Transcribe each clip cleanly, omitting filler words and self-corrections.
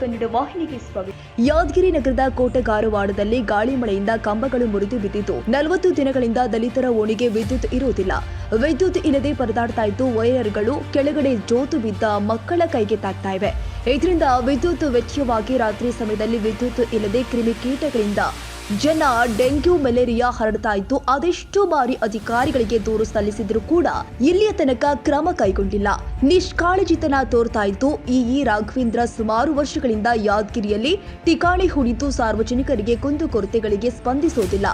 ಕನ್ನಡ ವಾಹಿನಿಗೆ ಸ್ವಾಗತ. ಯಾದಗಿರಿ ನಗರದ ಕೋಟಗಾರವಾಡದಲ್ಲಿ ಗಾಳಿ ಮಳೆಯಿಂದ ಕಂಬಗಳು ಮುರಿದು ಬಿದ್ದಿದ್ದು 40 ದಿನಗಳಿಂದ ದಲಿತರ ಓಣಿಗೆ ವಿದ್ಯುತ್ ಇರುವುದಿಲ್ಲ. ವಿದ್ಯುತ್ ಇಲ್ಲದೆ ಪರದಾಡ್ತಾ ಇದ್ದು ವೈರ್ಗಳು ಕೆಳಗಡೆ ಜೋತು ಬಿದ್ದ ಮಕ್ಕಳ ಕೈಗೆ ತಾಗ್ತಾ ಇವೆ. ಇದರಿಂದ ವಿದ್ಯುತ್ ವೆಚ್ಚವಾಗಿ ರಾತ್ರಿ ಸಮಯದಲ್ಲಿ ವಿದ್ಯುತ್ ಇಲ್ಲದೆ ಕ್ರಿಮಿಕೀಟಗಳಿಂದ ಜನ ಡೆಂಗ್ಯೂ ಮಲೇರಿಯಾ ಹರಡ್ತಾ ಇತ್ತು. ಅದೆಷ್ಟೋ ಬಾರಿ ಅಧಿಕಾರಿಗಳಿಗೆ ದೂರು ಸಲ್ಲಿಸಿದ್ರು ಕೂಡ ಇಲ್ಲಿಯ ತನಕ ಕ್ರಮ ಕೈಗೊಂಡಿಲ್ಲ. ನಿಷ್ಕಾಳಜಿತನ ತೋರ್ತಾ ಇತ್ತು. ಈ ರಾಘವೇಂದ್ರ ಸುಮಾರು ವರ್ಷಗಳಿಂದ ಯಾದಗಿರಿಯಲ್ಲಿ ಠಿಕಾಣಿ ಹೂಡಿದ್ದು ಸಾರ್ವಜನಿಕರಿಗೆ ಕುಂದುಕೊರತೆಗಳಿಗೆ ಸ್ಪಂದಿಸುವುದಿಲ್ಲ.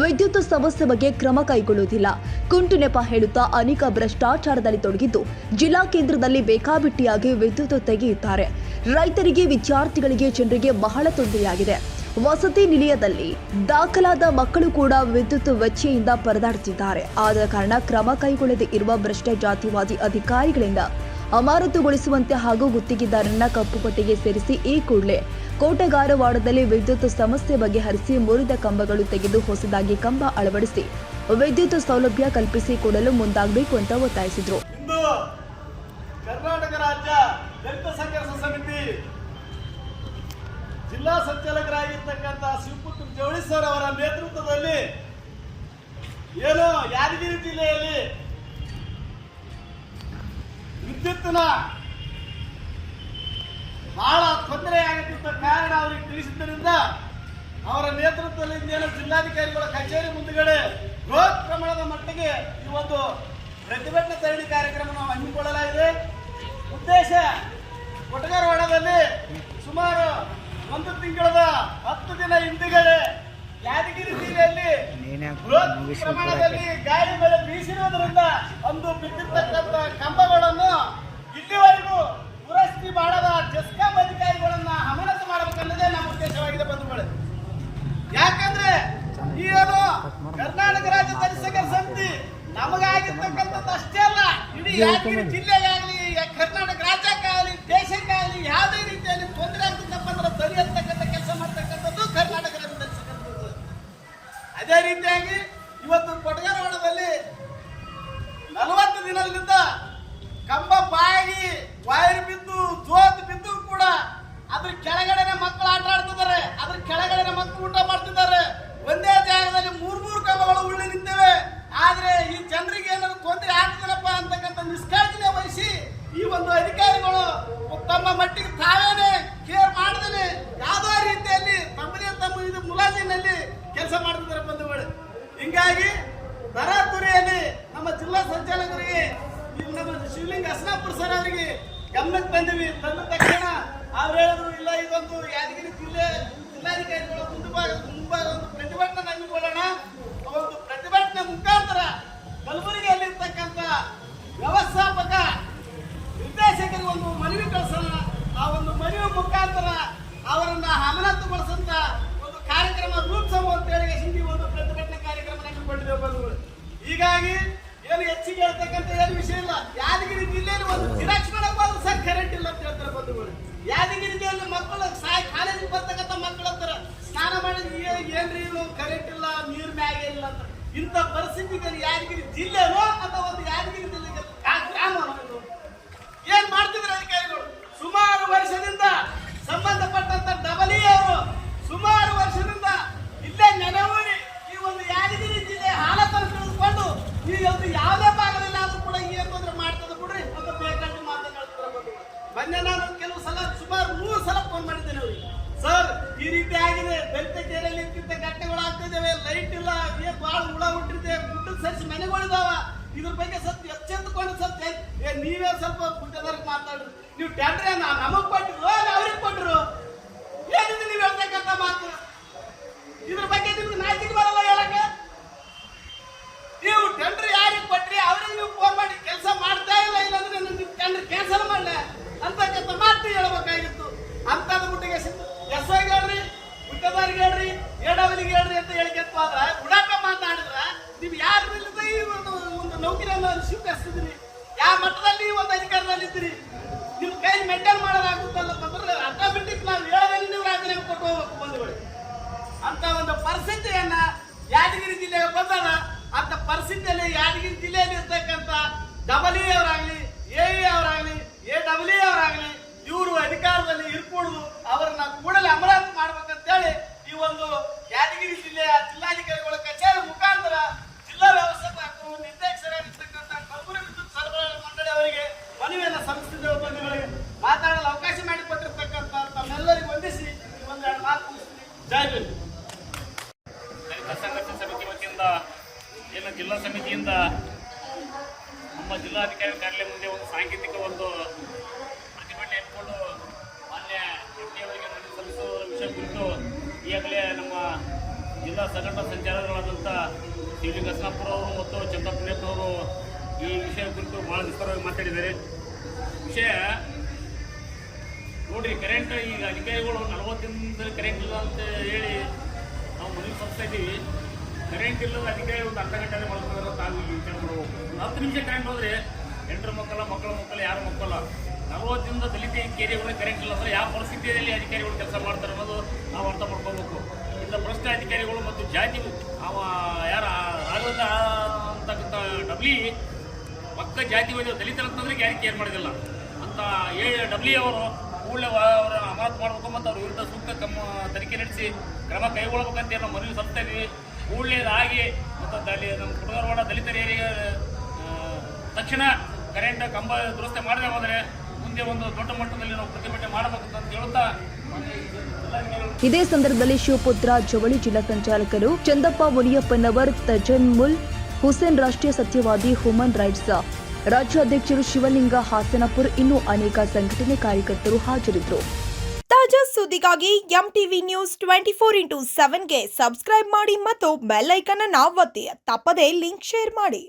ವಿದ್ಯುತ್ ಸಮಸ್ಯೆ ಬಗ್ಗೆ ಕ್ರಮ ಕೈಗೊಳ್ಳುವುದಿಲ್ಲ. ಕುಂಟು ನೆಪ ಹೇಳುತ್ತಾ ಅನೇಕ ಭ್ರಷ್ಟಾಚಾರದಲ್ಲಿ ತೊಡಗಿದ್ದು ಜಿಲ್ಲಾ ಕೇಂದ್ರದಲ್ಲಿ ಬೇಕಾಬಿಟ್ಟಿಯಾಗಿ ವಿದ್ಯುತ್ ತೆಗೆಯುತ್ತಾರೆ. ರೈತರಿಗೆ, ವಿದ್ಯಾರ್ಥಿಗಳಿಗೆ, ಜನರಿಗೆ ಬಹಳ ತೊಂದರೆಯಾಗಿದೆ. ವಸತಿ ನಿಲಯದಲ್ಲಿ ದಾಖಲಾದ ಮಕ್ಕಳು ಕೂಡ ವಿದ್ಯುತ್ ವೆಚ್ಚೆಯಿಂದ ಪರದಾಡುತ್ತಿದ್ದಾರೆ. ಆದ ಕಾರಣ ಕ್ರಮ ಕೈಗೊಳ್ಳದೆ ಇರುವ ಭ್ರಷ್ಟ ಜಾತಿವಾದಿ ಅಧಿಕಾರಿಗಳಿಂದ ಅಮಾನತುಗೊಳಿಸುವಂತೆ ಹಾಗೂ ಗುತ್ತಿಗೆದಾರರನ್ನ ಕಪ್ಪು ಪಟ್ಟಿಗೆ ಸೇರಿಸಿ ಈ ಕೂಡಲೇ ಕೋಟಗಾರವಾಡದಲ್ಲಿ ವಿದ್ಯುತ್ ಸಮಸ್ಯೆ ಬಗೆಹರಿಸಿ ಮುರಿದ ಕಂಬಗಳು ತೆಗೆದು ಹೊಸದಾಗಿ ಕಂಬ ಅಳವಡಿಸಿ ವಿದ್ಯುತ್ ಸೌಲಭ್ಯ ಕಲ್ಪಿಸಿ ಕೊಡಲು ಮುಂದಾಗಬೇಕು ಅಂತ ಒತ್ತಾಯಿಸಿದರು. ಕರ್ನಾಟಕ ರಾಜ್ಯ ದಲಿತ ಸಂಘರ್ಷ ಸಮಿತಿ ಜಿಲ್ಲಾ ಸಂಚಾಲಕರಾಗಿರ್ತಕ್ಕಂಥ ಶಿವಪುತ್ರ ಜವಳಿ ಸರ್ ಅವರ ನೇತೃತ್ವದಲ್ಲಿ ಏನು ಯಾದಗಿರಿ ಜಿಲ್ಲೆಯಲ್ಲಿ ವಿದ್ಯುತ್ತಿನ ಬಹಳ ತೊಂದರೆ ಆಗುತ್ತಿದ್ದ ಕಾರಣ ಅವರಿಗೆ ತಿಳಿಸಿದ್ದರಿಂದ ಅವರ ನೇತೃತ್ವದಲ್ಲಿ ಏನು ಜಿಲ್ಲಾಧಿಕಾರಿಗಳ ಕಚೇರಿ ಮುಂದುಗಡೆ ಬೃಹತ್ ಪ್ರಮಾಣದ ಮಟ್ಟಿಗೆ ಈ ಒಂದು ಪ್ರತಿಭಟನಾ ಧರಣಿ ಕಾರ್ಯಕ್ರಮವನ್ನು ಹಮ್ಮಿಕೊಳ್ಳಲಾಗಿದೆ. ಉದ್ದೇಶ ಕೊಟಗಾರವಾಡದಲ್ಲಿ ಸುಮಾರು 1 ತಿಂಗಳ 10 ದಿನ ಹಿಂದುಗಡೆ ಯಾದಗಿರಿ ಜಿಲ್ಲೆಯಲ್ಲಿ ಬೃಹತ್ ಪ್ರಮಾಣದಲ್ಲಿ ಗಾಳಿ ಮಳೆ ಬೀಸಿರುವುದರಿಂದ ಒಂದು ಬಿದ್ದಿರ್ತಕ್ಕಂಥ ಕಂಬಗಳನ್ನು ಇಲ್ಲಿವರೆಗೂ ದುರಸ್ತಿ ಮಾಡದ ಜೆಸ್ಕಾಂ ಅಧಿಕಾರಿಗಳನ್ನ ಅಮಾನತು ಮಾಡಬೇಕನ್ನೋದೇ ನಮ್ಮ ಉದ್ದೇಶವಾಗಿದೆ ಬಂಧುಗಳೇ. ಯಾಕಂದ್ರೆ ಈ ಏನು ಕರ್ನಾಟಕ ರಾಜ್ಯ ದಲಿತ ಸಂಘರ್ಷ ಸಮಿತಿ ನಮಗಾಗಿರ್ತಕ್ಕಂಥದ್ದು ಅಷ್ಟೇ ಅಲ್ಲ, ಇಡೀ ಯಾದಗಿರಿ ಜಿಲ್ಲೆಗಾಗಲಿ ಕರ್ನಾಟಕ ರಾಜ್ಯಕ್ಕಾಗಲಿ ದೇಶಕ್ಕಾಗಲಿ ಯಾವುದೇ ರೀತಿಯಲ್ಲಿ ತೊಂದರೆ ಆಗ್ತಿದ್ದಪ್ಪ ಅಂದ್ರೆ ತಡೆಯತಕ್ಕಂಥ ಕೆಲಸ ಮಾಡ್ತಕ್ಕಂಥದ್ದು ಕರ್ನಾಟಕ ರಾಜ್ಯ ದಲಿತ ಸಂಘರ್ಷ. ಅದೇ ರೀತಿಯಾಗಿ ಇವತ್ತು ಕೊಟಗಾರವಾಡದಲ್ಲಿ 40 ದಿನದಿಂದ ಕಂಬ ಬಾಗಿ ವೈರ್ ಬಿದ್ದು ಜೋತ್ ಬಿದ್ದು ಕೂಡ ಅದ್ರ ಕೆಳಗಡೆನೆ ಮಕ್ಕಳು ಆಟ ಆಡ್ತಿದ್ದಾರೆ, ಅದ್ರ ಕೆಳಗಡೆನೆ ಮಕ್ಕಳು ಊಟ ಮಾಡ್ತಿದ್ದಾರೆ. ಒಂದೇ ಜಾಗದಲ್ಲಿ 3 ಕಂಬಗಳು ಉಳ್ಳಿ ನಿಂತಿವೆ. ಆದ್ರೆ ಈ ಜನರಿಗೆ ಏನಾದ್ರು ತೊಂದರೆ ಆಗ್ತದಪ್ಪ ಅಂತಕ್ಕಂಥ ನಿಷ್ಕಾಳಜಿನೇ ವಹಿಸಿ ಈ ಒಂದು ಅಧಿಕಾರಿಗಳು ತಮ್ಮ ಮಟ್ಟಿಗೆ ತಾವೇನೆ ಕೇರ್ ಮಾಡದೇನೆ ಯಾವುದೋ ರೀತಿಯಲ್ಲಿ ತಮ್ಮ ಇದು ಮುಲಾಜಿನಲ್ಲಿ ಕೆಲಸ ಮಾಡ್ತಿದ್ದಾರೆ ಬಂಧುಗಳು. ಹಿಂಗಾಗಿ ತರಾತುರಿಯಲ್ಲಿ ನಮ್ಮ ಜಿಲ್ಲಾ ಸಂಚಾಲಕರಿಗೆ ನಮ್ಮ ಶಿವಲಿಂಗ ಅಸ್ನಾಪುರ ಸರ್ ಅವರಿಗೆ ಗಮನಕ್ಕೆ ಬಂದಿವಿ. ತಂದ ತಕ್ಷಣ ಅವ್ರು ಹೇಳಿದ್ರು, ಇಲ್ಲ ಇದೊಂದು ಯಾದಗಿರಿ ಜಿಲ್ಲಾಧಿಕಾರಿಗಳ ಮುಂಭಾಗ ಒಂದು ಪ್ರತಿಭಟನೆ ಹಮ್ಮಿಕೊಳ್ಳೋಣ. ಒಂದು ಪ್ರತಿಭಟನೆ ಮುಖಾಂತರ ಕಲಬುರಗಿಯಲ್ಲಿರ್ತಕ್ಕಂಥ ವ್ಯವಸ್ಥಾಪಕ ನಿರ್ದೇಶಕರಿಗೆ ಒಂದು ಮನವಿ ಕಳಿಸೋಣ. ಆ ಒಂದು ಮನವಿ ಮುಖಾಂತರ ಅವರನ್ನ ಅಮಾನತುಗೊಳಿಸಂತ ಒಂದು ಕಾರ್ಯಕ್ರಮ ರೂಪಿಸೋಣ ಅಂತ ಹೇಳಿ ಒಂದು ಪ್ರತಿಭಟನೆ ಕಾರ್ಯಕ್ರಮ ಹಮ್ಮಿಕೊಂಡಿದ್ದೇವೆ ಬಂಧುಗಳು. ಹೀಗಾಗಿ ಏನು ಹೆಚ್ಚಿಗೆ ಹೇಳ್ತಕ್ಕಂಥ ಏನು ವಿಷಯ ಇಲ್ಲ. ಯಾದಗಿರಿ ಜಿಲ್ಲೆಯಲ್ಲಿ ಒಂದು ಜಿರಾಕ್ಸ್ ಮಾಡಕ್ ಬಂದು ಸರ್ ಕರೆಂಟ್ ಇಲ್ಲ ಅಂತ ಹೇಳ್ತಾರೆ ಬಂಧುಗಳು. ಯಾದಗಿರಿ ಜಿಲ್ಲೆಯಲ್ಲಿ ಮಕ್ಕಳು ಕಾಲೇಜಿಗೆ ಬರ್ತಕ್ಕಂಥ ಮಕ್ಕಳ ಹತ್ರ ಸ್ನಾನ ಮಾಡಿದ್ರೆ ಏನ್ರಿ ಇದು ಕರೆಂಟ್ ಇಲ್ಲ, ನೀರ್ ಮ್ಯಾಗ ಇಲ್ಲ ಅಂತ. ಇಂಥ ಪರಿಸ್ಥಿತಿಯಲ್ಲಿ ಯಾದಗಿರಿ ಜಿಲ್ಲೆನೋ ಅಥವಾ ಒಂದು ಯಾದಗಿರಿ ಜಿಲ್ಲೆಗೆ ಗ್ರಾಮನೋ ಏನ್ ಮಾಡ್ತಿದ್ರು ಅಧಿಕಾರಿಗಳು? ಸುಮಾರು ವರ್ಷದಿಂದ ಸಂಬಂಧಪಟ್ಟಂತ ಡಬಲಿ ಅವರು ಸುಮಾರು ವರ್ಷದಿಂದ ಇಲ್ಲೇ ನೆನವೂರಿ ಈ ಒಂದು ಯಾದಗಿರಿ ಜಿಲ್ಲೆ ಹಾಲತನ್ನು ತಿಳಿದುಕೊಂಡು ಈ ಒಂದು ಯಾವುದೇ ಭಾಗದಲ್ಲಿ ಆದ್ರೂ ಕೂಡ ಏನ್ ತೊಂದರೆ ಮಾಡ್ತದೆ ಬಿಡ್ರಿ ಅಂತ ಬೇಕಾಗಿ ಮಾತನಾಡ್ತಾರೆ. ಮೊನ್ನೆ ನಾನು ಕೆಲವು ಸಲ ಸುಮಾರು 3 ಸಲ ಫೋನ್ ಮಾಡಿದ್ದೇನೆ ಅವ್ರಿಗೆ. ಸರ್, ಈ ರೀತಿ ಆಗಿದೆ, ದಲಿತ ಕೇರಿಯಲ್ಲಿ ಇಂತಿಂತ ಘಟನೆಗಳು ಆಗ್ತಿದ್ದೇವೆ, ಲೈಟ್ ಇಲ್ಲ, ಬಹಳ ಹುಳ ಹುಟ್ಟಿದೆ, ಗುಡ್ಡದ ಸರಿಸಿ ಮನೆಗಳಿದಾವ, ಇದ್ರ ಬಗ್ಗೆ ಸ್ವಲ್ಪ ಎಚ್ಚೆತ್ತುಕೊಂಡು ಸ್ವಲ್ಪ ನೀವೇ ಸ್ವಲ್ಪ ಗುಡ್ಡದವ್ರಿಗೆ ಮಾತಾಡ್ರಿ. ನೀವು ಟೆಂಡ್ರೆ ನಮಗ್ ಕೊಟ್ಟಿರು ಅವ್ರಿಗೆ ಕೊಟ್ಟರು, ಏನಿದೆ ನೀವು ಹೇಳ್ತಕ್ಕಂಥ ಮಾತು? ಇದ್ರ ಬಗ್ಗೆ ನಿಮ್ಗೆ ನಾಚಿಕೆ ಬರಲ್ಲ ಹೇಳಕ್ಕೆ? ನೀವು ಟೆಂಡರ್ ಯಾರಿಗೆ ಕೊಟ್ರಿ ಅವ್ರಿಗೆ ನೀವು ಫೋನ್ ಮಾಡಿ ಕೆಲಸ ಮಾಡ್ತಾ ಇಲ್ಲ, ಇಲ್ಲಾಂದ್ರೆ ನೀವು ಟೆಂಡರ್ ಕ್ಯಾನ್ಸಲ್ ಮಾಡಲೆ ಅಂತಕ್ಕಂಥ ಮಾತು ಹೇಳ್ಬೇಕಾಗಿತ್ತು. ಅಂತದ್ ಮುಟ್ಟಿಗೆ ಎಸ್ ಐಗೆ ಹೇಳ್ರಿ, ಗುಡ್ಡದಾರಿಗೆ ಹೇಳ್ರಿ, ಎಡವಲಿಗೆ ಹೇಳ್ರಿ ಅಂತ ಹೇಳಿಕೆತ್ತು ಆದ್ರ ಉಡಾಕ ಮಾತಾಡಿದ್ರ ನೀವು ಯಾರು ಈ ಒಂದು ನೌಕರಿಯನ್ನು ಸ್ವೀಕರಿಸ್ತಿದ್ರಿ? ಯಾವ ಮಟ್ಟದಲ್ಲಿ ಒಂದು ಅಧಿಕಾರದಲ್ಲಿ ಇದ್ದೀರಿ? ನಿಮ್ ಕೈ ಮೇಂಟೈನ್ ಮಾಡೋದಾಗುತ್ತಲ್ಲ ಅಂದ್ರೆ ಆಟೋಮೆಟಿಕ್ ನಾವು ಹೇಳೋದನ್ನು ನೀವು ರಾಜೀನಾಮೆ ಕೊಟ್ಟು ಹೋಗ್ಬೇಕು ಬಂಧುಗಳು. ಅಂತ ಒಂದು ಪರಿಸ್ಥಿತಿಯನ್ನ ಯಾದಗಿರಿ ಜಿಲ್ಲೆಗೆ ಬಂದಾಗ ಅಂತ ಪರಿಸ್ಥಿತಿಯಲ್ಲಿ ಯಾದಗಿರಿ ಜಿಲ್ಲೆಯಲ್ಲಿ ಇರ್ತಕ್ಕಂಥ ಡಬಲ್ ಇ ಅವರಾಗ್ಲಿ, ಎ ಅವರಾಗ್ಲಿ, AWE ಅವರಾಗ್ಲಿ ಇವರು ಅಧಿಕಾರದಲ್ಲಿ ಇರ್ಕೊಡುದು ಅವರ ಜಿಲ್ಲಾ ಸಮಿತಿಯಿಂದ ನಮ್ಮ ಜಿಲ್ಲಾಧಿಕಾರಿ ಕಾರ್ಯಾಲಯ ಮುಂದೆ ಒಂದು ಸಾಂಕೇತಿಕ ಒಂದು ಪ್ರತಿಭಟನೆ ಇಟ್ಕೊಂಡು ಮಾನ್ಯ ಎಂಪಿ ಅವರಿಗೆ ಮನವಿ ಸಲ್ಲಿಸುವ ವಿಷಯ ಕುರಿತು ಈಗಾಗಲೇ ನಮ್ಮ ಜಿಲ್ಲಾ ಸಂಘಟನಾ ಸಂಚಾಲಕರಾದಂಥ ಶಿವಲಿಂಗ ಕೃಷ್ಣಪ್ಪರ ಅವರು ಮತ್ತು ಚಂದ್ರಪ್ಪನವರು ಈ ವಿಷಯ ಕುರಿತು ಭಾಳ ವಿಸ್ತಾರವಾಗಿ ಮಾತಾಡಿದ್ದಾರೆ. ವಿಷಯ ನೋಡಿರಿ, ಕರೆಂಟ್ ಈಗ ಅಧಿಕಾರಿಗಳು 40 ದಿನದಲ್ಲಿ ಕರೆಂಟ್ ಇಲ್ಲ ಅಂತ ಹೇಳಿ ನಾವು ಮನವಿ ಸಲ್ಲಿಸ್ತಾ ಇದ್ದೀವಿ. ಕರೆಂಟ್ ಇಲ್ಲದ ಅಧಿಕಾರಿ ಒಂದು ಅರ್ಧ ಗಂಟೆ ಮಾಡ್ತಾರೆ ತಾವು ವಿಚಾರ ಮಾಡಬೇಕು. 10 ನಿಮಿಷ ಕರೆಂಟ್ ಹೋದರೆ ಹೆಂಡ್ರ ಮಕ್ಕಳು ಯಾರು ಮಕ್ಕಳ 40 ದಿನದ ದಲಿತ ಏರಿಯಾಗಳಿಗೆ ಕರೆಂಟ್ ಇಲ್ಲ ಅಂದರೆ ಯಾವ ಪರಿಸ್ಥಿತಿಯಲ್ಲಿ ಅಧಿಕಾರಿಗಳು ಕೆಲಸ ಮಾಡ್ತಾರೆ ಅನ್ನೋದು ನಾವು ಅರ್ಥ ಮಾಡ್ಕೋಬೇಕು. ಇಂಥ ಭ್ರಷ್ಟ ಅಧಿಕಾರಿಗಳು ಮತ್ತು ಜಾತಿ ಯಾರು ರಾಘವೇಂದ್ರ ಅಂತಕ್ಕಂಥ ಡಬ್ಲಿ ಪಕ್ಕ ಜಾತಿ ದಲಿತರ ಅಂತಂದ್ರೆ ಯಾರಿಗೆ ಕೇರ್ ಮಾಡೋದಿಲ್ಲ ಅಂತ ಡಬ್ಲಿ ಅವರು ಕೂಡಲೇ ಅವರ ಅಮಾನತು ಮಾಡಬೇಕು ಮತ್ತು ಅವ್ರ ವಿರುದ್ಧ ಸೂಕ್ತ ತನಿಖೆ ನಡೆಸಿ ಕ್ರಮ ಕೈಗೊಳ್ಳಬೇಕಂತ ನಾವು ಮನವಿ ಸಲ್ಲಿಸ್ತಾ ಇದ್ದೀವಿ. ಕೂಡಲೇ ಆಗಿ ಮತ್ತು ನಮ್ಮ ಕುಟುಂಬವಾಡ ದಲಿತರ ಏರಿಯಾ ತಕ್ಷಣ ಕರೆಂಟ್ ಕಂಬ ದುರಸ್ತಿ ಮಾಡದೆ ಹೋದರೆ ಮುಂದೆ ಒಂದು ದೊಡ್ಡ ಮಟ್ಟದಲ್ಲಿ ನಾವು ಪ್ರತಿಭಟನೆ ಮಾಡಬೇಕಂತ ಹೇಳುತ್ತಾ ಇದೇ ಸಂದರ್ಭದಲ್ಲಿ ಶಿವಪುತ್ರ ಜವಳಿ ಜಿಲ್ಲಾ ಸಂಚಾಲಕರು ಚಂದಪ್ಪ ಮುನಿಯಪ್ಪನವರ್, ತಜನ್ಮುಲ್ ಹುಸೇನ್, ರಾಷ್ಟ್ರೀಯ ಸತ್ಯವಾದಿ ಹ್ಯೂಮನ್ ರೈಟ್ಸ್ ರಾಜ್ಯಾಧ್ಯಕ್ಷರು ಶಿವಲಿಂಗ ಹಾಸನಪುರ್, ಇನ್ನೂ ಅನೇಕ ಸಂಘಟನೆ ಕಾರ್ಯಕರ್ತರು ಹಾಜರಿದ್ದರು. ತಾಜಾ ಸುದ್ದಿಗಾಗಿ ಎಂಟಿವಿ ನ್ಯೂಸ್ 24x7ಗೆ ಸಬ್ಸ್ಕ್ರೈಬ್ ಮಾಡಿ ಮತ್ತು ಬೆಲ್ ಐಕಾನ್ ಅನ್ನು ಒತ್ತಿ. ತಪ್ಪದೇ ಲಿಂಕ್ ಶೇರ್ ಮಾಡಿ.